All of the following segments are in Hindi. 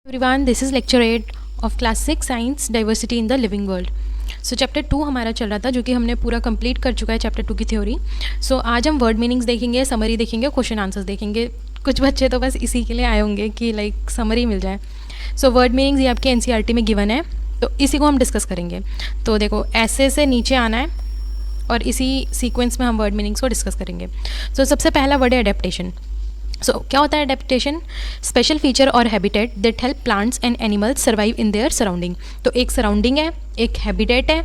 Everyone, this is lecture 8 of class 6 science diversity in the living world. So chapter 2 हमारा चल रहा था, जो कि हमने पूरा कंप्लीट कर चुका है चैप्टर 2 की थ्योरी। सो आज हम वर्ड मीनिंग्स देखेंगे, समरी देखेंगे, क्वेश्चन आंसर्स देखेंगे। कुछ बच्चे तो बस इसी के लिए आए होंगे कि लाइक समरी मिल जाए। सो वर्ड मीनिंग्स ये आपके एनसीईआरटी में गिवन है, तो इसी को हम डिस्कस करेंगे। तो देखो, ऐसे से नीचे आना है और इसी सीक्वेंस में हम वर्ड मीनिंग्स को डिस्कस करेंगे। सो सबसे पहला वर्ड है अडेप्टेशन। सो क्या होता है अडेप्टेशन? स्पेशल फीचर और habitat that help plants and animals survive in their surrounding. तो एक सराउंडिंग है, एक हैबिटेट है,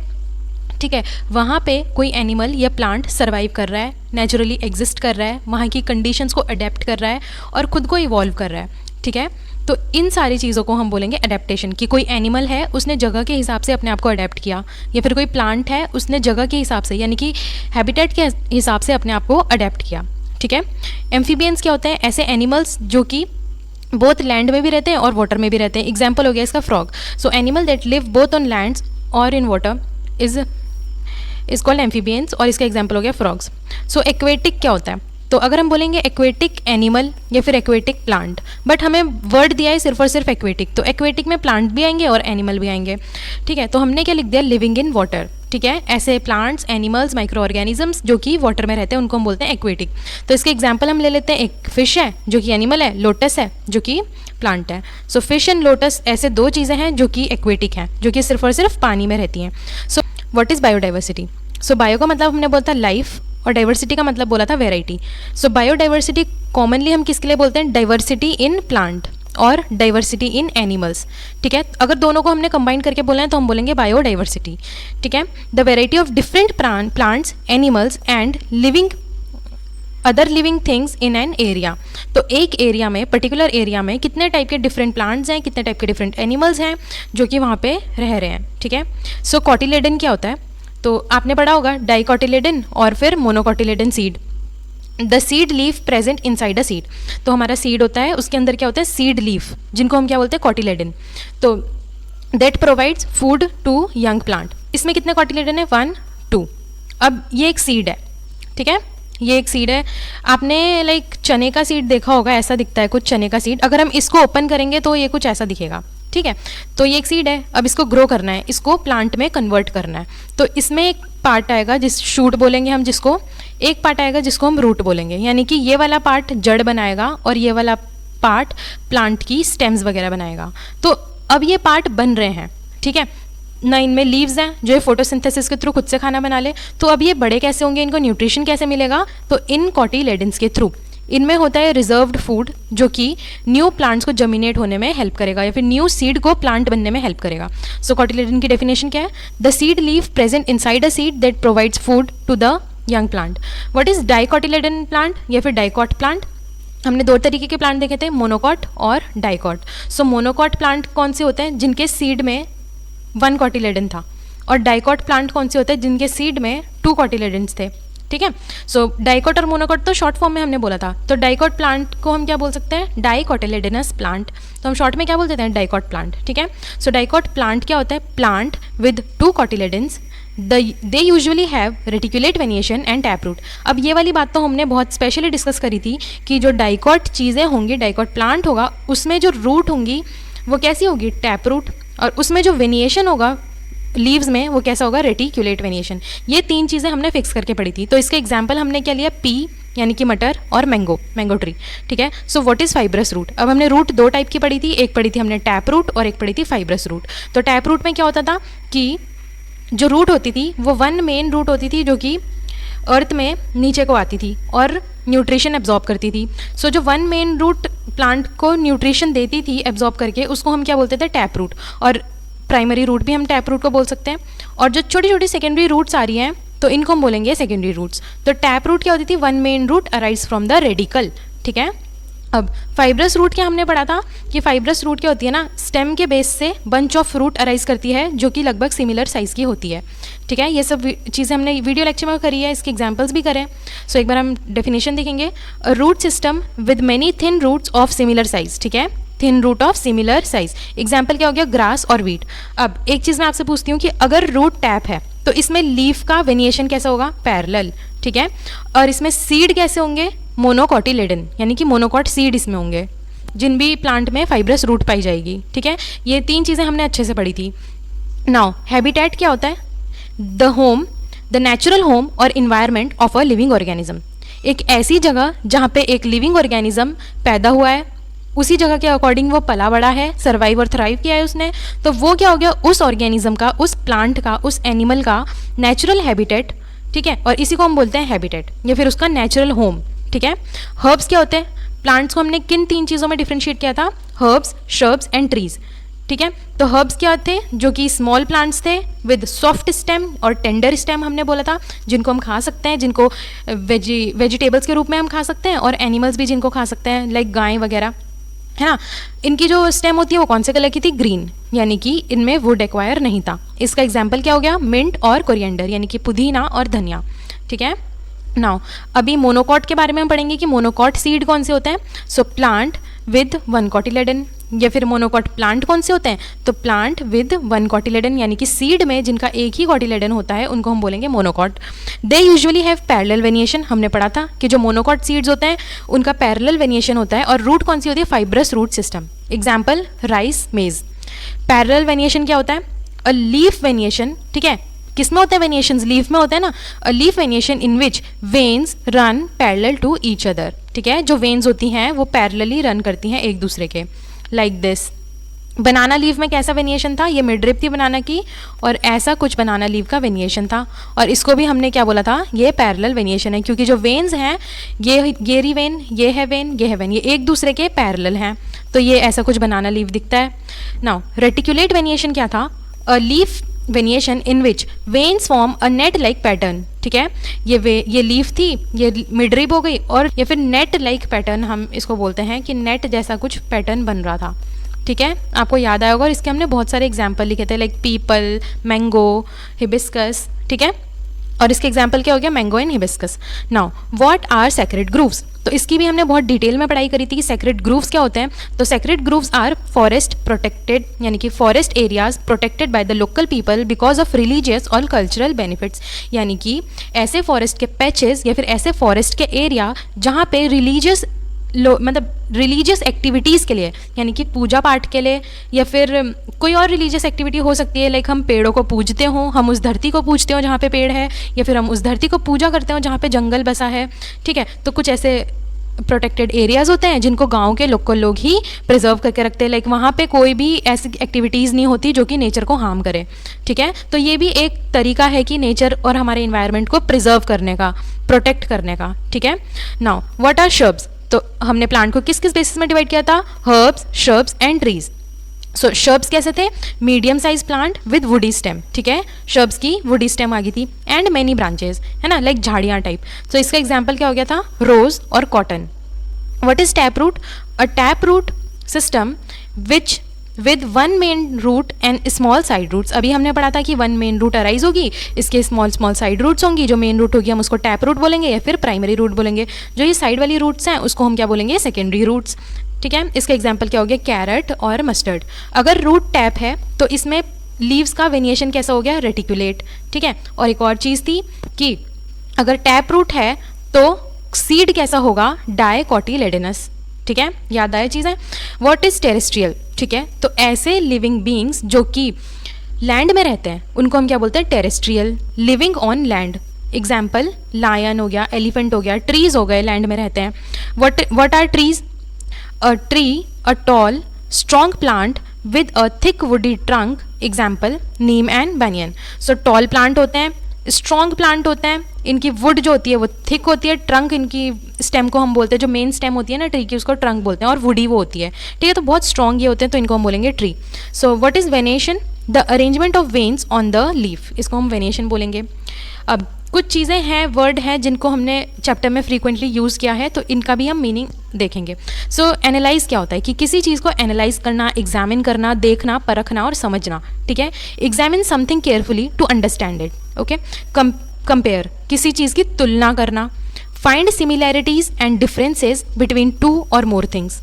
ठीक है, वहाँ पे कोई एनिमल या प्लांट सर्वाइव कर रहा है, नेचुरली एग्जिस्ट कर रहा है, वहाँ की कंडीशंस को अडेप्ट कर रहा है और खुद को इवॉल्व कर रहा है, ठीक है। तो इन सारी चीज़ों को हम बोलेंगे अडेप्टेशन। कि कोई एनिमल है, उसने जगह के हिसाब से अपने आप को अडेप्ट किया, या फिर कोई प्लांट है, उसने जगह के हिसाब से यानी कि हैबिटेट के हिसाब से अपने आप को अडेप्ट किया, ठीक है। एम्फीबियंस क्या होते हैं? ऐसे एनिमल्स जो कि बोथ लैंड में भी रहते हैं और वाटर में भी रहते हैं। एग्जाम्पल हो गया इसका frog. So animal that live both on lands और in water is called amphibians, और इसका एग्जाम्पल हो गया फ्रॉग्स। सो एक्वेटिक क्या होता है? तो अगर हम बोलेंगे एक्वेटिक एनिमल या फिर एक्वेटिक प्लांट, बट हमें वर्ड दिया है सिर्फ और सिर्फ एक्वेटिक, तो एक्वेटिक में प्लांट भी आएंगे और एनिमल भी आएंगे, ठीक है। तो हमने क्या लिख दिया? लिविंग इन वाटर, ठीक है। ऐसे प्लांट्स, एनिमल्स, माइक्रो ऑर्गेनिजम्स जो कि वाटर में रहते हैं, उनको हम बोलते हैं एक्वेटिक। तो इसके एग्जाम्पल हम ले लेते हैं। एक फिश है जो कि एनिमल है, लोटस है जो कि प्लांट है। सो फिश एंड लोटस ऐसे दो चीज़ें हैं जो कि एक्वेटिक हैं, जो कि सिर्फ और सिर्फ पानी में रहती हैं। सो what is biodiversity? So bio का मतलब हमने बोला था लाइफ, और डाइवर्सिटी का मतलब बोला था वेराइटी। सो बायोडाइवर्सिटी कॉमनली हम किसके लिए बोलते हैं? डाइवर्सिटी इन प्लांट और डाइवर्सिटी इन एनिमल्स, ठीक है। अगर दोनों को हमने कंबाइन करके बोलना है तो हम बोलेंगे बायोडाइवर्सिटी, ठीक है। The variety of different plants, animals and other living things in an area. तो एक एरिया में, पर्टिकुलर एरिया में कितने टाइप के डिफरेंट प्लांट्स हैं, कितने टाइप के डिफरेंट एनिमल्स हैं जो कि वहाँ पे रह रहे हैं, ठीक है। सो कॉटिलेडन क्या होता है? तो आपने पढ़ा होगा डाइकोटिलेडन और फिर monocotyledon seed. The seed leaf present inside a seed. तो हमारा सीड होता है, उसके अंदर क्या होता है? सीड लीफ, जिनको हम क्या बोलते हैं? कॉटिलेडन। तो that provides food to young plant. इसमें कितने कॉटिलेडन है? 1, 2। अब ये एक सीड है, ठीक है, ये एक सीड है। आपने लाइक चने का सीड देखा होगा, ऐसा दिखता है कुछ चने का सीड। अगर हम इसको ओपन करेंगे तो ये कुछ ऐसा दिखेगा, ठीक है। तो ये एक सीड है, अब इसको ग्रो करना है, इसको प्लांट में कन्वर्ट करना है। तो इसमें एक पार्ट आएगा जिस शूट बोलेंगे हम जिसको, एक पार्ट आएगा जिसको हम रूट बोलेंगे, यानी कि ये वाला पार्ट जड़ बनाएगा और ये वाला पार्ट प्लांट की स्टेम्स वगैरह बनाएगा। तो अब ये पार्ट बन रहे हैं, ठीक है ना। इनमें लीव्स हैं जो ये फोटोसिंथेसिस के थ्रू खुद से खाना बना ले। तो अब ये बड़े कैसे होंगे, इनको न्यूट्रिशन कैसे मिलेगा? तो इन कॉटिलेडन्स के थ्रू। इनमें होता है रिजर्व्ड फूड जो कि न्यू प्लांट्स को जर्मिनेट होने में हेल्प करेगा या फिर न्यू सीड को प्लांट बनने में हेल्प करेगा। सो कॉटिलेडन की डेफिनेशन क्या है? The seed leaf present inside a seed that provides food to the young plant. What is dicotyledon plant या फिर डाइकॉट प्लांट? हमने दो तरीके के प्लांट देखे थे, मोनोकॉट और डाइकॉट। सो मोनोकॉट प्लांट कौन से होते हैं? जिनके सीड में 1 कॉटिलेडन था। और डाइकॉट प्लांट कौन से होते हैं? जिनके सीड में 2 कॉटिलेडन्स थे, ठीक है। सो डाइकॉट और मोनोकॉट तो शॉर्ट फॉर्म में हमने बोला था। तो डाइकॉट प्लांट को हम क्या बोल सकते हैं? डाइकोटिलेडनस प्लांट। तो हम शॉर्ट में क्या बोल देते हैं? डाइकॉट प्लांट, ठीक है। सो डाइकॉट प्लांट क्या होता है? Plant with 2 cotyledons. They usually have reticulate venation and tap root. अब ये वाली बात तो हमने बहुत स्पेशली डिस्कस करी थी कि जो डाइकॉट चीज़ें होंगी, डाइकॉट प्लांट होगा, उसमें जो रूट होंगी वो कैसी होगी? Tap root. और उसमें जो वेनिएशन होगा लीव्स में, वो कैसा होगा? रेटिकुलेट वेनिएशन। ये 3 चीज़ें हमने फिक्स करके पढ़ी थी। तो इसके एग्जाम्पल हमने क्या लिया? पी यानी कि मटर, और मैंगो ट्री, ठीक है। So what is fibrous root? अब हमने रूट 2 टाइप की पढ़ी थी, एक पढ़ी थी हमने टैप रूट और एक पढ़ी थी फाइब्रस रूट। तो टैप रूट में क्या होता था कि जो रूट होती थी वो 1 मेन रूट होती थी जो कि अर्थ में नीचे को आती थी और न्यूट्रिशन एब्जॉर्ब करती थी। सो जो 1 मेन रूट प्लांट को न्यूट्रिशन देती थी एब्जॉर्ब करके, उसको हम क्या बोलते थे? Tap root. और प्राइमरी रूट भी हम टैप रूट को बोल सकते हैं। और जो छोटी छोटी सेकेंडरी रूट्स आ रही हैं तो इनको हम बोलेंगे सेकेंडरी रूट्स। तो टैप रूट क्या होती थी? 1 main root arise from the radical, ठीक है। अब फाइब्रस रूट क्या हमने पढ़ा था कि फाइब्रस रूट क्या होती है ना, स्टेम के बेस से बंच ऑफ फ्रूट अराइज करती है जो कि लगभग सिमिलर साइज की होती है, ठीक है। ये सब चीज़ें हमने वीडियो लेक्चर में करी है, इसके एग्जांपल्स भी करें। सो एक बार हम डेफिनेशन देखेंगे। Root system with many thin roots of similar size, ठीक है, thin root of similar size. Example क्या हो गया? ग्रास और वीट। अब एक चीज़ मैं आपसे पूछती हूँ कि अगर रूट टैप है तो इसमें लीफ का वेनिएशन कैसा होगा? पैरेलल, ठीक है। और इसमें सीड कैसे होंगे? मोनोकॉटिलेडन, यानी कि मोनोकॉट सीड इसमें होंगे, जिन भी प्लांट में फाइब्रस रूट पाई जाएगी, ठीक है। ये 3 चीज़ें हमने अच्छे से पढ़ी थी। नाउ हैबिटेट क्या होता है? The home, the natural home और environment of a living organism. एक ऐसी जगह जहाँ पे एक लिविंग ऑर्गेनिज्म पैदा हुआ है, उसी जगह के अकॉर्डिंग वो पला बड़ा है, सर्वाइव और थ्राइव किया है उसने, तो वो क्या हो गया? उस ऑर्गेनिज्म का, उस प्लांट का, उस एनिमल का नेचुरल हैबिटेट, ठीक है। और इसी को हम बोलते हैं हैबिटेट या फिर उसका नेचुरल होम, ठीक है। हर्ब्स क्या होते हैं? प्लांट्स को हमने किन 3 चीज़ों में डिफ्रेंशिएट किया था? हर्ब्स, श्रब्स एंड ट्रीज, ठीक है। तो हर्ब्स क्या थे? जो कि स्मॉल प्लांट्स थे विद सॉफ्ट स्टेम और टेंडर स्टेम हमने बोला था, जिनको हम खा सकते हैं, जिनको वेजिटेबल्स के रूप में हम खा सकते हैं, और एनिमल्स भी जिनको खा सकते हैं, लाइक गाय वगैरह, है ना। इनकी जो स्टेम होती है वो कौन से कलर की थी? ग्रीन, यानी कि इनमें वुड एक्वायर नहीं था। इसका एग्जाम्पल क्या हो गया? मिंट और कोरिएंडर, यानी कि पुदीना और धनिया, ठीक है। नाउ अभी मोनोकॉट के बारे में हम पढ़ेंगे कि मोनोकॉट सीड कौन से होते हैं। सो प्लांट विद 1 कोटिलेडन, या फिर मोनोकॉट प्लांट कौन से होते हैं? तो प्लांट विद 1 कोटिलेडन, यानी कि सीड में जिनका एक ही कोटिलेडन होता है उनको हम बोलेंगे monocot. They usually have parallel venation, हमने पढ़ा था कि जो मोनोकॉट सीड्स होते हैं उनका पैरेलल वेनिएशन होता है, और रूट कौन सी होती है? Fibrous root system. Example rice, maize. Parallel venation क्या होता है? अ लीफ वेनिएशन, ठीक है। किस में होता है वेनिएशंस? लीफ में होता है ना। A leaf venation in which veins run parallel to each other, ठीक है। जो वेन्स होती हैं वो पैरेलली रन करती हैं एक दूसरे के, लाइक दिस। बनाना लीफ में कैसा वेनिएशन था? ये मिडरिप थी बनाना की, और ऐसा कुछ बनाना लीफ का वेनिएशन था, और इसको भी हमने क्या बोला था? ये पैरेलल वेनिएशन है, क्योंकि जो वेन्स हैं ये री वेन, ये है वेन, ये है वेन, ये एक दूसरे के पैरेलल हैं, तो ये ऐसा कुछ बनाना लीफ दिखता है। नाउ रेटिकुलेट वेनिएशन क्या था? A leaf venation in which veins form a net like pattern, ठीक है। ये लीफ थी, ये मिडरिप हो गई, और या फिर नेट लाइक पैटर्न हम इसको बोलते हैं कि नेट जैसा कुछ पैटर्न बन रहा था, ठीक है। आपको याद आया होगा, और इसके हमने बहुत सारे एग्जाम्पल लिखे थे, लाइक पीपल, मैंगो, हिबिस्कस, ठीक है। और इसके एग्जाम्पल क्या हो गया? Mango and hibiscus. Now what are sacred groves? तो इसकी भी हमने बहुत डिटेल में पढ़ाई करी थी कि सेक्रेड ग्रूव्स क्या होते हैं। तो sacred groves are forest protected, यानी कि forest areas protected by the local people because of religious और कल्चरल बेनिफिट्स, यानी कि ऐसे फॉरेस्ट के पैचेस या फिर ऐसे फॉरेस्ट के एरिया जहाँ पे मतलब रिलीजियस एक्टिविटीज़ के लिए, यानी कि पूजा पाठ के लिए, या फिर कोई और रिलीजियस एक्टिविटी हो सकती है, लाइक हम पेड़ों को पूजते हों, हम उस धरती को पूजते हो जहाँ पे पेड़ है, या फिर हम उस धरती को पूजा करते हो जहाँ पे जंगल बसा है, ठीक है। तो कुछ ऐसे प्रोटेक्टेड एरियाज़ होते हैं जिनको गांव के लोकल लोग ही प्रिजर्व करके रखते हैं, लाइक वहाँ पे कोई भी ऐसी एक्टिविटीज़ नहीं होती जो कि नेचर को हार्म करे, ठीक है। तो ये भी एक तरीका है कि नेचर और हमारे इन्वायरमेंट को प्रिजर्व करने का, प्रोटेक्ट करने का, ठीक है। Now what are shrubs? तो हमने प्लांट को किस किस बेसिस में डिवाइड किया था? Herbs, shrubs and trees. So shrubs कैसे थे? Medium size plant with woody stem, ठीक है। श्रब्स की वुडी स्टेम आ गई थी, एंड मेनी ब्रांचेस, है ना, लाइक झाड़ियाँ टाइप। सो इसका एग्जाम्पल क्या हो गया था? रोज और cotton. What is tap root? A tap root system which with 1 main root and small side roots. अभी हमने पढ़ा था कि 1 मेन रूट अराइज होगी, इसके स्मॉल साइड रूट्स होंगी। जो मेन रूट होगी हम उसको टैप रूट बोलेंगे या फिर प्राइमरी रूट बोलेंगे। जो ये साइड वाली रूट्स हैं उसको हम क्या बोलेंगे? सेकेंडरी रूट्स, ठीक है। इसका एग्जाम्पल क्या हो गया? कैरेट और मस्टर्ड। अगर रूट टैप है तो इसमें लीव्स का वेनिएशन कैसा हो गया? रेटिकुलेट, ठीक है। और एक और चीज़ थी कि अगर टैप रूट है तो सीड कैसा होगा? डाइकोटिलेडनस, ठीक है। याद आया चीज़ें? व्हाट इज टेरेस्ट्रियल, ठीक है। तो ऐसे लिविंग बींग्स जो कि लैंड में रहते हैं उनको हम क्या बोलते हैं? Terrestrial, living on land. Example lion हो गया, एलिफेंट हो गया, ट्रीज हो गए, लैंड में रहते हैं। What are trees? A tree, a tall strong plant with a thick woody trunk. Example neem and banyan. So tall plant होते हैं, स्ट्रॉन्ग प्लांट होते हैं, इनकी वुड जो होती है वो थिक होती है, ट्रंक इनकी स्टेम को हम बोलते हैं, जो मेन स्टेम होती है ना ट्री की उसको ट्रंक बोलते हैं, और वुडी वो होती है, ठीक है। तो बहुत स्ट्रॉन्ग ये होते हैं, तो इनको हम बोलेंगे tree. So what is venation? The arrangement of veins on the leaf, इसको हम वेनेशन बोलेंगे। अब कुछ चीज़ें हैं, वर्ड हैं जिनको हमने चैप्टर में फ्रीक्वेंटली यूज़ किया है, तो इनका भी हम मीनिंग देखेंगे। सो एनालाइज क्या होता है? कि किसी चीज़ को एनालाइज करना, एग्जामिन करना, देखना, परखना और समझना, ठीक है। Examine something carefully to understand it, okay. Compare, किसी चीज़ की तुलना करना। Find similarities and differences between 2 और मोर थिंग्स।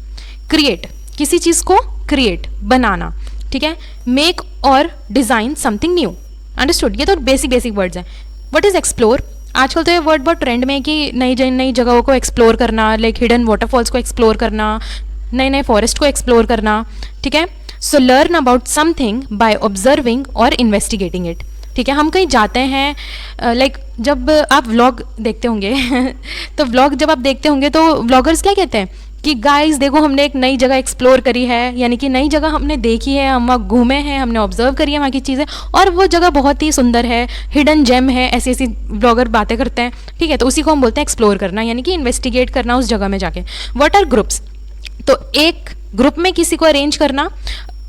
क्रिएट, किसी चीज़ को क्रिएट, बनाना, ठीक है। मेक और डिज़ाइन समथिंग न्यू। अंडरस्टूड? ये तो बेसिक वर्ड्स हैं। What is explore? आजकल तो ये वर्ड बहुत ट्रेंड में है कि नई जगहों को एक्सप्लोर करना, लाइक हिडन वाटरफॉल्स को एक्सप्लोर करना, नए नए फॉरेस्ट को एक्सप्लोर करना, ठीक है। So learn about something by observing और इन्वेस्टिगेटिंग इट, ठीक है। हम कहीं जाते हैं, लाइक जब आप व्लॉग देखते होंगे तो व्लॉग जब आप देखते होंगे तो व्लॉगर्स क्या कहते हैं कि गाइस देखो हमने एक नई जगह एक्सप्लोर करी है, यानी कि नई जगह हमने देखी है, हम वहाँ घूमे हैं, हमने ऑब्जर्व करी है वहाँ की चीज़ें और वो जगह बहुत ही सुंदर है, हिडन जेम है, ऐसी ऐसी ब्लॉगर बातें करते हैं, ठीक है। तो उसी को हम बोलते हैं एक्सप्लोर करना, यानी कि इन्वेस्टिगेट करना उस जगह में जाके। What are groups? तो एक ग्रुप में किसी को अरेंज करना,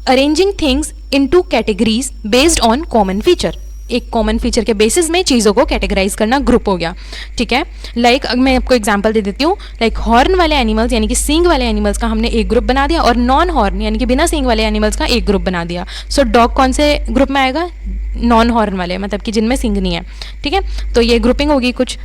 arranging things into categories based on common feature, एक कॉमन फीचर के बेसिस में चीज़ों को कैटेगराइज करना ग्रुप हो गया, ठीक है। लाइक मैं आपको एग्जांपल दे देती हूँ, लाइक हॉर्न वाले एनिमल्स यानी कि सींग वाले एनिमल्स का हमने एक ग्रुप बना दिया और नॉन हॉर्न यानी कि बिना सींग वाले एनिमल्स का एक ग्रुप बना दिया। सो डॉग कौन से ग्रुप में आएगा? नॉन हॉर्न वाले, मतलब कि जिनमें सींग नहीं है, ठीक है। तो ये ग्रुपिंग होगी कुछ।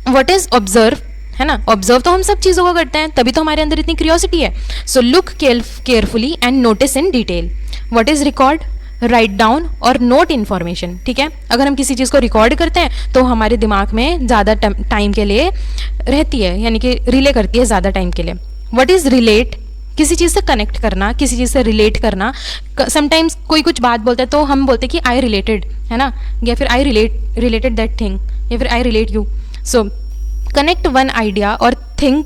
व्हाट इज ऑब्जर्व, है ना, ऑब्जर्व तो हम सब चीज़ों को करते हैं, तभी तो हमारे अंदर इतनी क्यूरियोसिटी है। So look carefully and notice in detail. What is record? Write down और नोट इन्फॉर्मेशन, ठीक है। अगर हम किसी चीज़ को रिकॉर्ड करते हैं तो हमारे दिमाग में ज़्यादा टाइम के लिए रहती है, यानी कि रिले करती है ज़्यादा टाइम के लिए। What is relate? किसी चीज़ से कनेक्ट करना, किसी चीज़ से रिलेट करना। समटाइम्स कोई कुछ बात बोलता है तो हम बोलते हैं कि आई रिलेटेड, है ना, या फिर आई रिलेटेड दैट थिंग, या फिर I relate you. So connect one idea और थिंग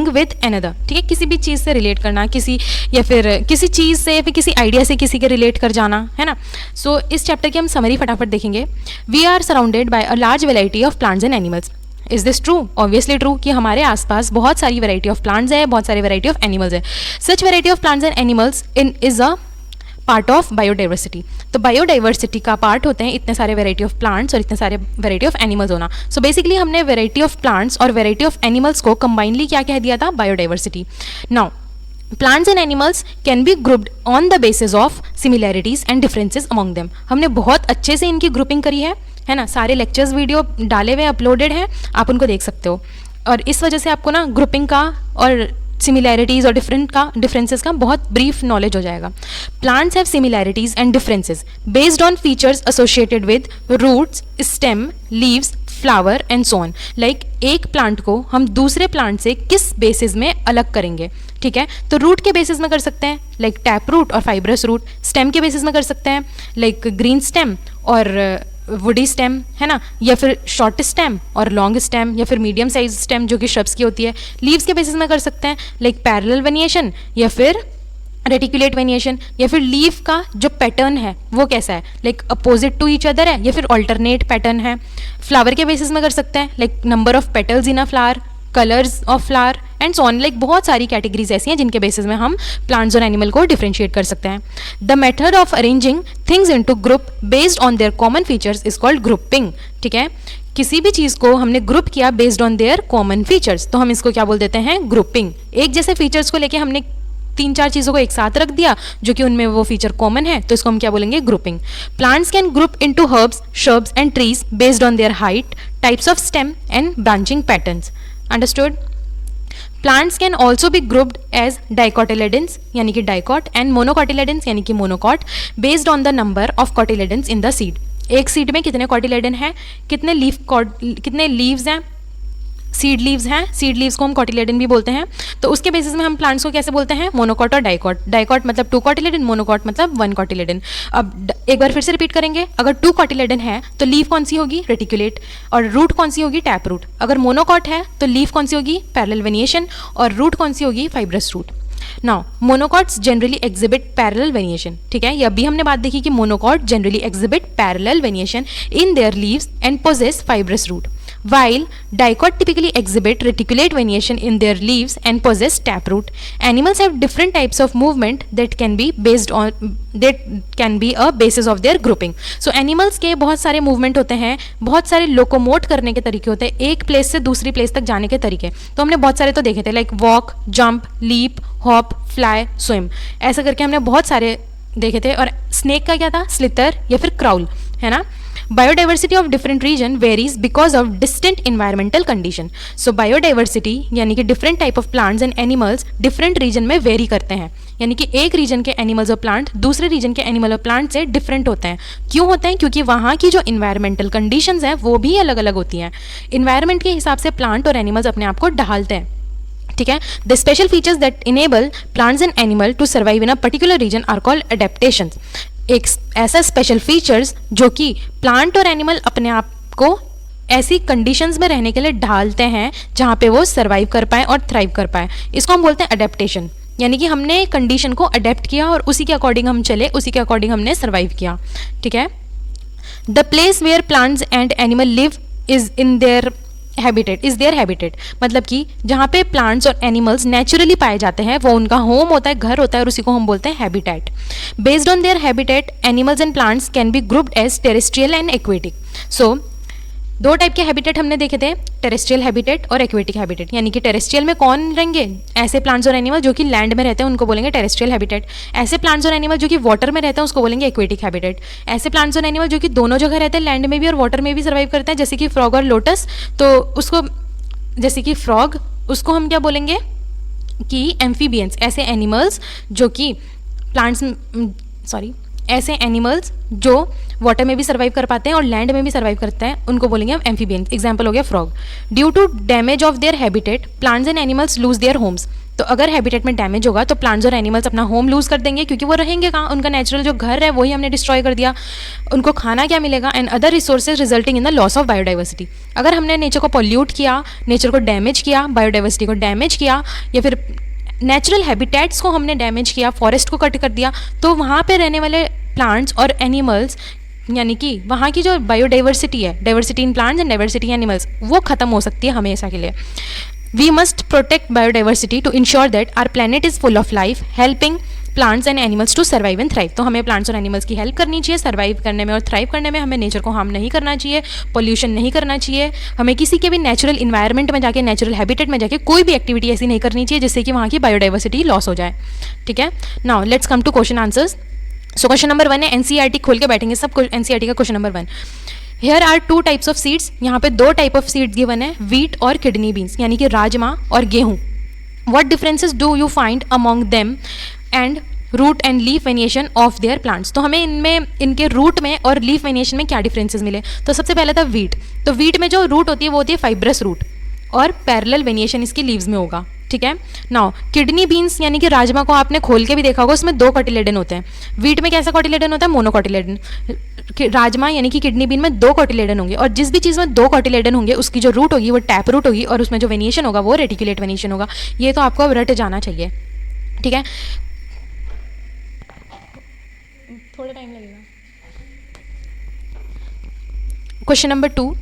विद अनदर, ठीक है। किसी भी चीज़ से रिलेट करना, किसी या फिर किसी चीज़ से या फिर किसी आइडिया से किसी के रिलेट कर जाना, है ना। सो इस चैप्टर की हम समरी फटाफट देखेंगे। We are surrounded by a large variety of plants and animals. Is this true? Obviously true, कि हमारे आसपास बहुत सारी वेराइटी ऑफ प्लांट्स है, बहुत सारी वेराइटी ऑफ एनिमल्स है। Such variety of plants and animals is a part of biodiversity. तो बायोडाइवर्सिटी का पार्ट होते हैं इतने सारे वेराइटी ऑफ प्लांट्स और इतने सारे वेराइटी ऑफ एनिमल्स होना। सो बेसिकली हमने वेराइटी ऑफ प्लांट्स और वेराइटी ऑफ एनिमल्स को कंबाइनली क्या कह दिया था? Biodiversity. Now plants and animals can be grouped on the basis of similarities and differences among them. हमने बहुत अच्छे से इनकी ग्रुपिंग करी है ना। सारे लेक्चर्स वीडियो डाले हुए अपलोडेड हैं, आप उनको देख सकते हो। और इस वजह से आपको ना ग्रुपिंग का और सिमिलैरिटीज़ और डिफरेंसेस का बहुत ब्रीफ नॉलेज हो जाएगा। Plants have similarities and differences based on features associated with roots, stem, leaves, flower and so on. Like एक प्लांट को हम दूसरे प्लांट से किस बेसिस में अलग करेंगे, ठीक है। तो रूट के बेसिस में कर सकते हैं, लाइक टैप रूट और फाइब्रस रूट। स्टेम के बेसिस में कर सकते हैं, लाइक ग्रीन स्टेम और वुडी स्टेम, है ना, या फिर शॉर्ट स्टेम और लॉन्ग स्टेम, या फिर मीडियम साइज स्टेम जो कि श्रब्स की होती है। लीव्स के बेसिस में कर सकते हैं, लाइक पैरेलल वेनिएशन या फिर रेटिकुलेट वेनिएशन, या फिर लीफ का जो पैटर्न है वो कैसा है, like opposite to each other है या फिर ऑल्टरनेट पैटर्न है। फ्लावर के बेसिस में कर सकते हैं, like number of petals in a flower, colours of flower and so on. Like बहुत सारी कैटेगरीज ऐसी हैं जिनके बेसिस में हम प्लांट्स और एनिमल को डिफरेंशिएट कर सकते हैं। The method of arranging things into group based on their common features is called grouping, ठीक है। किसी भी चीज़ को हमने ग्रुप किया based on their common features, तो हम इसको क्या बोल देते हैं? ग्रुपिंग। एक जैसे फीचर्स को लेके हमने 3-4 चीज़ों को एक साथ रख दिया जो कि उनमें वो फीचर कॉमन है, तो इसको हम क्या बोलेंगे? Grouping. Plants can group into herbs, shrubs and trees based on their height, types of stem and branching patterns. Understood? Plants can also be grouped as dicotyledons यानी कि डाइकॉट एंड मोनोकोटिलेडन्स यानी कि monocot based on the number of cotyledons in the seed. एक सीड में कितने कोटिलेडन हैं, कितने लीव्स हैं, सीड लीव्स हैं, सीड लीव्स को हम कोटिलेडन भी बोलते हैं। तो उसके बेसिस में हम प्लांट्स को कैसे बोलते हैं? मोनोकॉट और डाइकॉट। डाइकॉट मतलब 2 कोटिलेडन, मोनोकॉट मतलब 1 कोटिलेडन। अब एक बार फिर से रिपीट करेंगे, अगर 2 कोटिलेडन है तो लीफ कौन सी होगी? रेटिकुलेट। और रूट कौन सी होगी? Tap root. अगर मोनोकॉट है तो लीफ कौन सी होगी? Parallel venation. और रूट कौन सी होगी? Fibrous root. Now monocots generally exhibit parallel venation, ठीक है। ये अभी हमने बात देखी कि monocot generally exhibit parallel venation in their leaves and possess fibrous root, while dicot typically exhibit reticulate variation in their leaves and possess taproot. Animals have different types of movement that can be a basis of their grouping. So animals के बहुत सारे movement होते हैं, बहुत सारे लोकोमोट करने के तरीके होते हैं, एक प्लेस से दूसरी प्लेस तक जाने के तरीके। तो हमने बहुत सारे तो देखे थे, like walk, jump, leap, hop, fly, swim, ऐसा करके हमने बहुत सारे देखे थे। और स्नेक का क्या था? स्लिथर या फिर क्राउल, है ना। Biodiversity of different region varies because of distant environmental condition. So biodiversity यानी कि different type of plants and animals different region में वेरी करते हैं, यानी कि एक रीजन के एनिमल्स और प्लांट दूसरे रीजन के एनिमल और प्लांट से डिफरेंट होते हैं। क्यों होते हैं? क्योंकि वहाँ की जो इन्वायरमेंटल कंडीशंस हैं वो भी अलग अलग होती हैं। इन्वायरमेंट के हिसाब से प्लांट और एनिमल्स अपने आप को ढालते हैं, ठीक है। The special features that enable plants and animal to survive in a particular region are called adaptations. एक ऐसा स्पेशल फीचर्स जो कि प्लांट और एनिमल अपने आप को ऐसी कंडीशंस में रहने के लिए ढालते हैं जहाँ पे वो सर्वाइव कर पाए और थ्राइव कर पाए, इसको हम बोलते हैं अडेप्टेशन। यानी कि हमने कंडीशन को अडेप्ट किया और उसी के अकॉर्डिंग हम चले, उसी के अकॉर्डिंग हमने सर्वाइव किया, ठीक है। The place where plants and animal live is in their habitat, is their habitat, मतलब कि जहाँ पे प्लांट्स और एनिमल्स नेचुरली पाए जाते हैं वो उनका होम होता है, घर होता है, और उसी को हम बोलते हैं habitat. Based on their habitat animals and plants can be grouped as terrestrial and aquatic. So दो टाइप के हैबिटेट हमने देखे थे, टेरेस्ट्रियल हैबिटेट और एक्वेटिक हैबिटेट। यानी कि टेरेस्ट्रियल में कौन रहेंगे, ऐसे प्लांट्स और एनिमल जो कि लैंड में रहते हैं उनको बोलेंगे टेरेस्ट्रियल हैबिटेट। ऐसे प्लांट्स और एनिमल जो कि वाटर में रहते हैं उसको बोलेंगे एक्वेटिक हैबिटेट। ऐसे प्लांट्स और एनिमल जो कि दोनों जगह रहते हैं, लैंड में भी और वाटर में भी सर्वाइव करते हैं, जैसे कि फ्रॉग और लोटस, तो उसको जैसे कि फ्रॉग उसको हम क्या बोलेंगे कि एम्फीबियंस। ऐसे एनिमल्स जो कि ऐसे एनिमल्स जो वाटर में भी सर्वाइव कर पाते हैं और लैंड में भी सर्वाइव करते हैं उनको बोलेंगे हम एम्फीबियंस। एग्जाम्पल हो गया frog. Due to damage of their habitat plants and animals lose their homes. तो अगर हैबिटेट में डैमेज होगा तो प्लांट्स और एनिमल्स अपना होम लूज कर देंगे, क्योंकि वो रहेंगे कहाँ, उनका नेचुरल जो घर है वही हमने डिस्ट्रॉय कर दिया, उनको खाना क्या मिलेगा, and other resources resulting in the loss of biodiversity. अगर हमने नेचर को पॉल्यूट किया, नेचर को डैमेज किया, बायोडाइवर्सिटी को डैमेज किया, या फिर नेचुरल हैबिटेट्स को हमने डैमेज किया, फॉरेस्ट को कट कर दिया, तो वहाँ पे रहने वाले प्लांट्स और एनिमल्स यानी कि वहाँ की जो बायोडाइवर्सिटी है, diversity in plants and diversity in animals, वो खत्म हो सकती है हमेशा के लिए। We must protect biodiversity to ensure that our planet is full of life helping plants and animals to survive and thrive. तो हमें प्लांट्स और एनिमल्स की हेल्प करनी चाहिए सर्वाइव करने में और थ्राइव करने में। हमें नेचर को हार्म नहीं करना चाहिए, पोल्यूशन नहीं करना चाहिए, हमें किसी के भी नेचुरल इन्वायरमेंट में जाके, नेचुरल हैबिटेट में जाके कोई भी एक्टिविटी ऐसी नहीं करनी चाहिए जिससे कि वहाँ की बायोडाइवर्सिटी लॉस हो जाए, ठीक है। Now let's come to question answers. So question number 1 है, एनसीईआरटी खोल के बैठेंगे सब, एनसीईआरटी का question number 1। Here are 2 types of seeds. यहाँ पे 2 टाइप ऑफ सीड्स गिवन है, व्हीट और किडनी बीन्स, यानी कि राजमा और गेहूं। What differences do you find among them and root and leaf venation of their plants. तो हमें इनमें इनके रूट में और लीफ वेनिएशन में क्या डिफरेंसेस मिले। तो सबसे पहले था व्हीट। तो व्हीट में जो रूट होती है वो होती है फाइब्रस रूट और पैरेलल वेनिएशन इसकी लीव्स में होगा, ठीक है। नाउ किडनी बीन्स यानी कि राजमा को आपने खोल के भी देखा होगा, उसमें 2 कोटिलेडन होते हैं। व्हीट में कैसा कोटिलेडन होता है, मोनोकोटिलेडन। राजमा यानी कि किडनी बीन में 2 कोटिलेडन होंगे, और जिस भी चीज़ में 2 कोटिलेडन होंगे उसकी जो रूट होगी वो टैप रूट होगी, और उसमें जो वेनिएशन होगा वो रेटिकुलेट वेनिएशन होगा। ये तो आपको अब रट जाना चाहिए, ठीक है। थोड़ा टाइम लगेगा। Question number 2,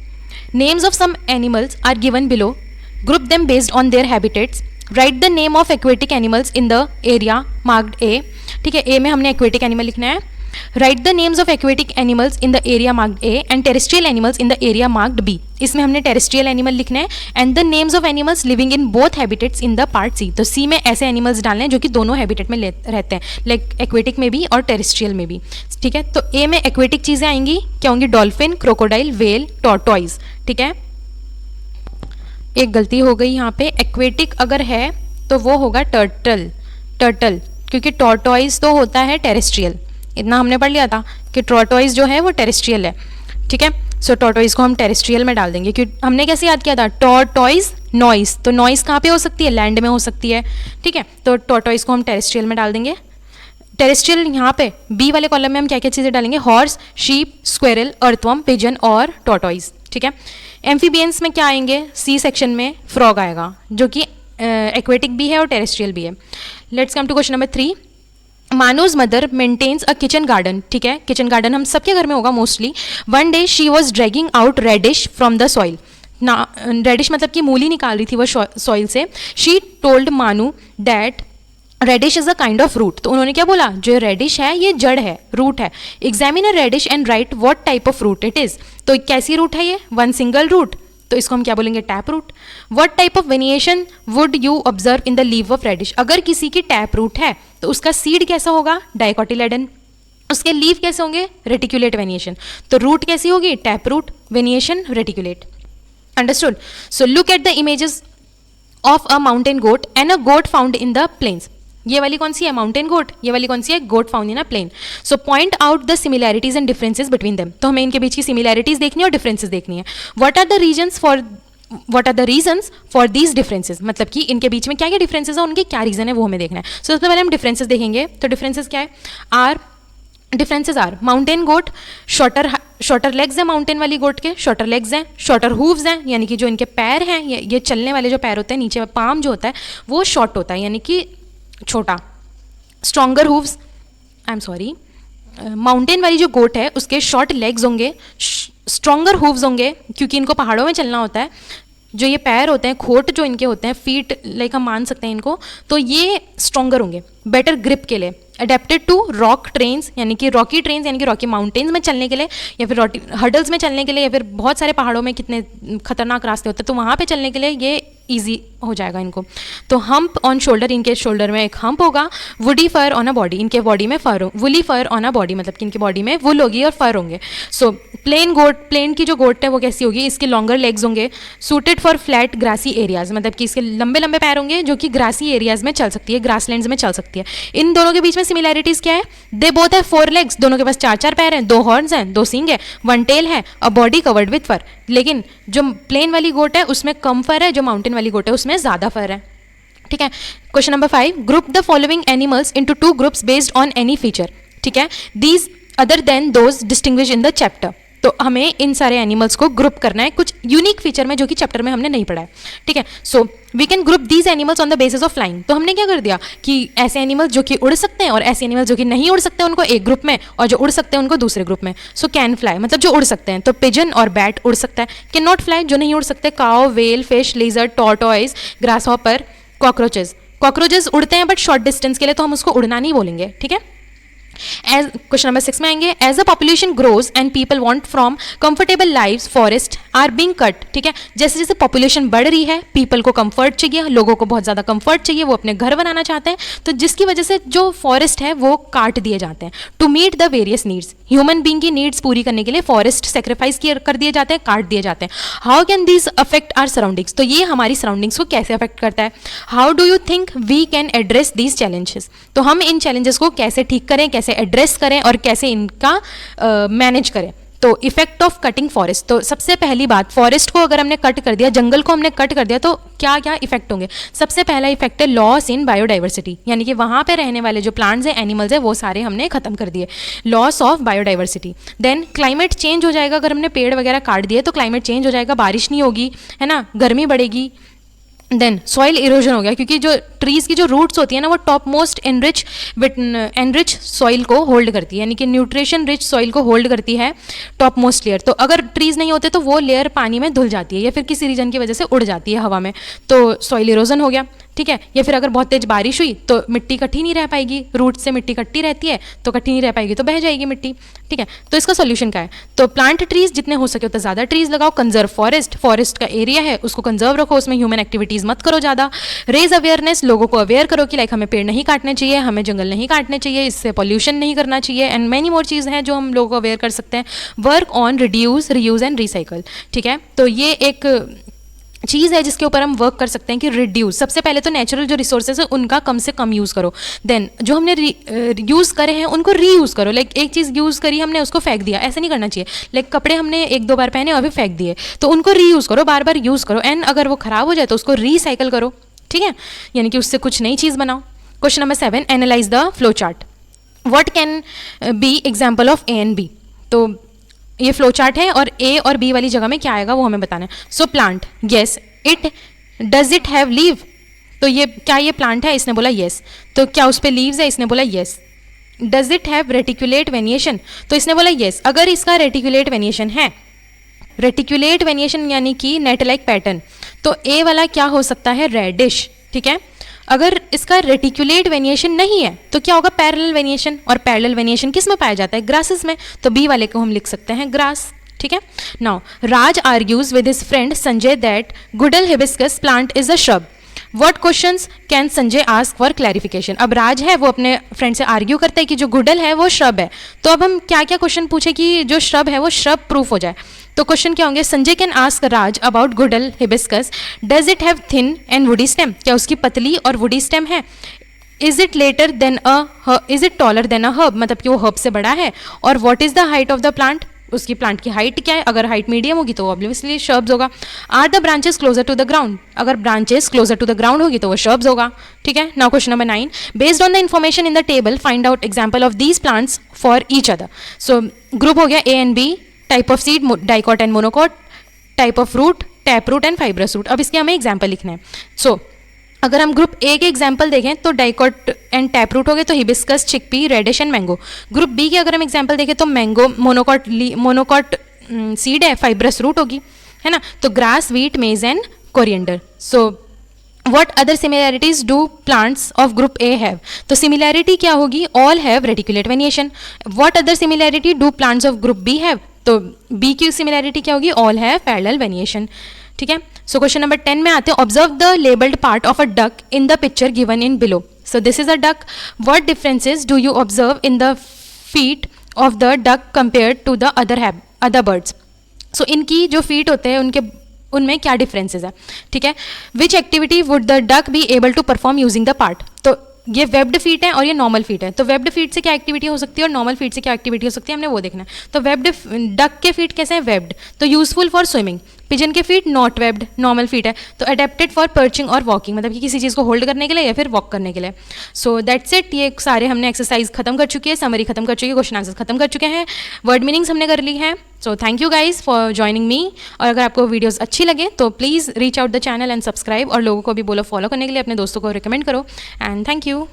names of some animals are given below, group them based on their habitats, write the name of aquatic animals in the area marked A. ठीक है, ए में हमने एक्वेटिक एनिमल लिखना है। Write the names of aquatic animals in the area marked A and terrestrial animals in the area marked B. इसमें हमने टेरेस्ट्रियल एनिमल लिखना है and the names of animals living in both habitats in the part C. तो सी में ऐसे एनिमल्स डालने हैं जो कि दोनों हैबिटेट में रहते हैं, लाइक एक्वेटिक में भी और टेरेस्ट्रियल में भी। ठीक है, तो ए में एक्वेटिक चीज़ें आएंगी, क्या होंगी, डॉल्फिन, क्रोकोडाइल, वेल, टॉर्टॉइज। ठीक है, एक गलती हो गई यहाँ पे, एक्वेटिक अगर है तो वो होगा टर्टल, क्योंकि टॉर्टॉइज तो होता है टेरेस्ट्रियल। इतना हमने पढ़ लिया था कि टॉर्टॉइज जो है वो टेरेस्ट्रियल है। ठीक है, सो टॉर्टॉइज को हम टेरेस्ट्रियल में डाल देंगे, क्योंकि हमने कैसे याद किया था, टॉर्टॉइज नॉइस, तो नॉइस कहाँ पे हो सकती है, लैंड में हो सकती है। ठीक है, तो टॉर्टॉइज को हम टेरेस्ट्रियल में डाल देंगे। टेरेस्ट्रियल यहाँ पे बी वाले कॉलम में हम क्या क्या चीज़ें डालेंगे, horse, sheep, squirrel, earthworm, pigeon और टॉर्टॉइज। ठीक है, एम्फीबियंस में क्या आएंगे, सी सेक्शन में फ्रॉग आएगा जो कि एक्वेटिक भी है और टेरेस्ट्रियल भी है। Let's come to question number 3। Manu's mother maintains a kitchen garden. ठीक है, किचन गार्डन हम सबके घर में होगा mostly. One day she was dragging out radish from the soil ना, रेडिश मतलब कि मूली निकाल रही थी वो सॉइल से। She told Manu that radish is a kind of root. तो उन्होंने क्या बोला, जो रेडिश है ये जड़ है, रूट है। Examine a radish and write what type of root it is. तो कैसी रूट है ये, वन सिंगल रूट, तो इसको हम क्या बोलेंगे, tap root. What type of venation would you observe in the leave of radish. अगर किसी की टैप रूट है तो उसका सीड कैसा होगा, डाइकोटिलेडन। उसके लीव कैसे होंगे, रेटिकुलेट वेनिएशन। तो रूट कैसी होगी, tap root, venation reticulate. Understood. So look at the images of a mountain goat and a goat found in the plains. ये वाली कौन सी है, माउंटेन गोट, ये वाली कौन सी है, goat found in a plain. So point out the similarities and differences between them. तो हमें इनके बीच की सिमिलैरिटीज देखनी है और डिफरेंसेस देखनी है। What are the reasons for what are the reasons for these differences, मतलब कि इनके बीच में क्या क्या डिफरेंसेस है, उनके क्या रीजन है वो हमें देखना है. सो सबसे पहले हम डिफरेंसेस देखेंगे. तो डिफरेंसेस क्या है? Are differences are mountain goat shorter legs हैं माउंटेन वाली गोट के, शॉर्टर लेग्स हैं, शॉर्टर हूव्स हैं यानी कि जो इनके पैर हैं, ये चलने वाले जो पैर होते हैं नीचे पाम जो होता है वो शॉर्ट होता है यानी कि छोटा. Stronger hooves, I am sorry, mountain वाली जो गोट है उसके शॉर्ट लेग्स होंगे, स्ट्रॉन्गर हूव्स होंगे क्योंकि इनको पहाड़ों में चलना होता है. जो ये पैर होते हैं, खोट जो इनके होते हैं, फीट लाइक हम मान सकते हैं इनको, तो ये स्ट्रॉन्गर होंगे. बेटर ग्रिप के लिए, अडेप्टेड टू रॉक ट्रेन्स यानी कि रॉकी ट्रेन्स यानी कि रॉकी माउंटेन्स में चलने के लिए, या फिर हर्डल्स में चलने के लिए, या फिर बहुत सारे पहाड़ों में कितने खतरनाक रास्ते होते हैं तो वहाँ पे चलने के लिए ये ईजी हो जाएगा इनको. तो हम्प ऑन शोल्डर, इनके शोल्डर में एक हम्प होगा. Woody fur on a body, इनके बॉडी में फर हो, woolly fur on a body मतलब कि इनकी बॉडी में वुल होगी और फर होंगे. सो प्लेन गोट, प्लेन की जो गोट है वो कैसी होगी? इसके लॉन्गर लेग्स होंगे. Suited for flat grassy areas, मतलब कि इसके लंबे लंबे पैर होंगे जो कि ग्रासी एरियाज में चल सकती है, ग्रासलैंड्स में चल सकती है. इन दोनों के बीच में सिमिलैरिटीज क्या है? दे बोथ है 4 लेग्स, दोनों के पास 4 पैर हैं, 2 हॉर्न्स हैं, 2 सींग है, 1 टेल है, अ बॉडी कवर्ड विथ फर. लेकिन जो प्लेन वाली गोट है उसमें कम फर है, जो माउंटेन वाली गोट है उसमें ज़्यादा फर है. ठीक है. Question number 5, group the following animals into 2 groups based on any feature. ठीक है. These other than those distinguish in the chapter. तो हमें इन सारे एनिमल्स को ग्रुप करना है कुछ यूनिक फीचर में जो कि चैप्टर में हमने नहीं पढ़ा है. ठीक है. So we can group these animals on the basis of flying. तो हमने क्या कर दिया कि ऐसे एनिमल्स जो कि उड़ सकते हैं और ऐसे एनिमल्स जो कि नहीं उड़ सकते उनको एक ग्रुप में, और जो उड़ सकते हैं उनको दूसरे ग्रुप में. सो कैन फ्लाई मतलब जो उड़ सकते हैं, तो पिजन और बैट उड़ सकता है. कैन नॉट फ्लाई जो नहीं उड़ सकते, cow, whale, fish, lizard, tortoise, grasshopper, cockroaches. Cockroaches उड़ते हैं बट शॉर्ट डिस्टेंस के लिए, तो हम उसको उड़ना नहीं बोलेंगे. ठीक है. एज क्वेश्चन नंबर 6 में आएंगे, as a population grows and people want from comfortable lives forest are being cut. ठीक है. जैसे जैसे पॉपुलेशन बढ़ रही है, पीपल को कंफर्ट चाहिए, लोगों को बहुत ज़्यादा कंफर्ट चाहिए, वो अपने घर बनाना चाहते हैं, तो जिसकी वजह से जो फॉरेस्ट है वो काट दिए जाते हैं. To meet the various needs, human being की नीड्स पूरी करने के लिए फॉरेस्ट सेक्रीफाइस कर दिए जाते हैं, काट दिए जाते हैं. How can this affect our surroundings. तो ये हमारी सराउंडिंग्स को कैसे अफेक्ट करता है. How do you think we can address these challenges. तो हम इन चैलेंजेस को कैसे ठीक करें, कैसे एड्रेस करें और कैसे इनका मैनेज करें. तो इफेक्ट ऑफ कटिंग फॉरेस्ट. तो सबसे पहली बात, फॉरेस्ट को अगर हमने कट कर दिया, जंगल को हमने कट कर दिया, तो क्या क्या इफेक्ट होंगे. सबसे पहला इफेक्ट है लॉस इन बायोडाइवर्सिटी, यानी कि वहाँ पे रहने वाले जो प्लांट्स हैं, एनिमल्स हैं, वो सारे हमने खत्म कर दिए. Loss of biodiversity. Then climate change हो जाएगा. अगर हमने पेड़ वगैरह काट दिए तो क्लाइमेट चेंज हो जाएगा, बारिश नहीं होगी, है ना, गर्मी बढ़ेगी. देन सॉइल इरोजन हो गया, क्योंकि जो ट्रीज की जो रूट्स होती है ना वो टॉप मोस्ट एनरिच सॉइल को होल्ड करती है, यानी कि न्यूट्रिशन रिच सॉइल को होल्ड करती है टॉप मोस्ट लेयर. तो अगर ट्रीज नहीं होते तो वो लेयर पानी में धुल जाती है या फिर किसी रीजन की वजह से उड़ जाती है हवा में, तो सॉइल इरोजन हो गया. ठीक है. या फिर अगर बहुत तेज बारिश हुई तो मिट्टी इकट्ठी नहीं रह पाएगी, रूट से मिट्टी इकट्ठी रहती है तो इकट्ठी नहीं रह पाएगी तो बह जाएगी मिट्टी. ठीक है. तो इसका सोल्यूशन क्या है. तो प्लांट ट्रीज जितने हो सके उतना ज़्यादा ट्रीज लगाओ. कंजर्व फॉरेस्ट, फॉरेस्ट का एरिया है उसको कंजर्व रखो, उसमें ह्यूमन एक्टिविटीज़ मत करो ज़्यादा. रेज अवेयरनेस, लोगों को अवेयर करो कि लाइक हमें पेड़ नहीं काटने चाहिए, हमें जंगल नहीं काटने चाहिए, इससे पॉल्यूशन नहीं करना चाहिए, एंड मैनी मोर चीज़ हैं जो हम लोगों को अवेयर कर सकते हैं. Work on reduce, reuse and recycle. ठीक है. तो ये एक चीज़ है जिसके ऊपर हम वर्क कर सकते हैं कि रिड्यूस. सबसे पहले तो नेचुरल जो रिसोर्सेज है उनका कम से कम यूज़ करो. देन जो हमने यूज़ करे हैं उनको रीयूज़ करो. लाइक एक चीज़ यूज़ करी हमने उसको फेंक दिया, ऐसा नहीं करना चाहिए. लाइक कपड़े हमने 1-2 बार पहने और भी फेंक दिए, तो उनको रीयूज़ करो, बार बार यूज़ करो. एंड अगर वो ख़राब हो जाए तो उसको रीसाइकिल करो. ठीक है. यानी कि उससे कुछ नई चीज़ बनाओ. Question number 7, analyse the flow chart. What can be example of A and B. तो ये फ्लो चार्ट है और ए और बी वाली जगह में क्या आएगा वो हमें बताना है. So plant, yes. It, does it have leave. तो ये क्या ये प्लांट है, इसने बोला येस. तो क्या उस पर लीव्स है, इसने बोला yes. Does it have reticulate venation. तो इसने बोला येस. अगर इसका रेटिकुलेट वेनिएशन है, रेटिकुलेट वेनिएशन यानी कि नेट लाइक पैटर्न, तो ए वाला क्या हो सकता है, रेडिश. ठीक है. अगर इसका रेटिकुलेट वेनिएशन नहीं है तो क्या होगा, पैरेलल वेनिएशन. और पैरेलल वेनिएशन किस में पाया जाता है, ग्रासेस में. तो बी वाले को हम लिख सकते हैं ग्रास. ठीक है. Now Raj argues with his friend Sanjay that Goodell hibiscus plant is a shrub. What questions can Sanjay ask for clarification. अब राज है वो अपने फ्रेंड से आर्ग्यू करता है कि जो गुडल है वो श्रब है, तो अब हम क्या क्या क्वेश्चन पूछे कि जो श्रब है वो श्रब प्रूफ हो जाए. तो क्वेश्चन क्या होंगे, Sanjay can ask Raj about गुडल hibiscus. Does it have thin and woody stem. क्या उसकी पतली और वुडी स्टेम है. Is it taller than a herb, मतलब कि वो हर्ब से बड़ा है. और what is the height of the plant. उसकी प्लांट की हाइट क्या है, अगर हाइट मीडियम होगी तो ऑब्वियसली शर्ब्स होगा। Are the branches closer to the ground, अगर branches closer to the ground होगी तो वो शर्ब्स होगा। ठीक है, now question number 9, based on the information in the table find out example of these plants for each other. So group हो गया A and B, type of seed dicot and monocot, type of root tap root and fibrous root. अब इसके हमें एग्जाम्पल लिखना है। सो अगर हम ग्रुप ए के एग्जाम्पल देखें तो डाइकॉट एंड टैप रूट हो गए, तो hibiscus, chickpea, radish and mango. Group B के अगर हम एग्जाम्पल देखें तो मैंगो, मोनोकॉट सीड है, फाइब्रस रूट होगी, है ना। तो grass, wheat, maize and coriander. So what other similarities do plants of group A have, तो सिमिलैरिटी क्या होगी, all have reticulate venation. What other similarity do plants of group B have, तो बी की सिमिलैरिटी क्या होगी, ऑल हैव पैरेलल वेनिएशन। ठीक है, सो क्वेश्चन नंबर 10 में आते हैं, observe the labelled part of a duck in the picture given in below. So this is a duck, what differences do you observe in the feet of the duck compare to the other birds. So इनकी जो फीट होते हैं उनमें क्या डिफरेंसेस है। ठीक है, which activity would the duck be able to perform using the part, तो ये वेब्ड फीट है और ये नॉर्मल फीट है। तो वेब्ड फीट से क्या एक्टिविटी हो सकती है और नॉर्मल फीट से क्या एक्टिविटी हो सकती है, हमने वो देखना है। तो वेब्ड डक के फीट कैसे हैं, वेब्ड, तो यूजफुल फॉर स्विमिंग। पिजन के feet not webbed, normal feet है, तो अडेप्टेड फॉर पर्चिंग और वॉकिंग, मतलब कि किसी चीज़ को होल्ड करने के लिए या फिर वॉक करने के लिए। सो दैट्स इट, ये सारे हमने एक्सरसाइज खत्म कर चुकी है, समरी खत्म कर चुकी है, क्वेश्चन आंसर खत्म कर चुके हैं, वर्ड मीनिंग्स हमने कर ली है। So thank you guys for joining me, और अगर आपको वीडियोज़ अच्छी लगे तो please reach out the channel and subscribe, और लोगों को भी बोलो फॉलो करने के लिए, अपने दोस्तों को रिकमेंड करो, एंड थैंक यू।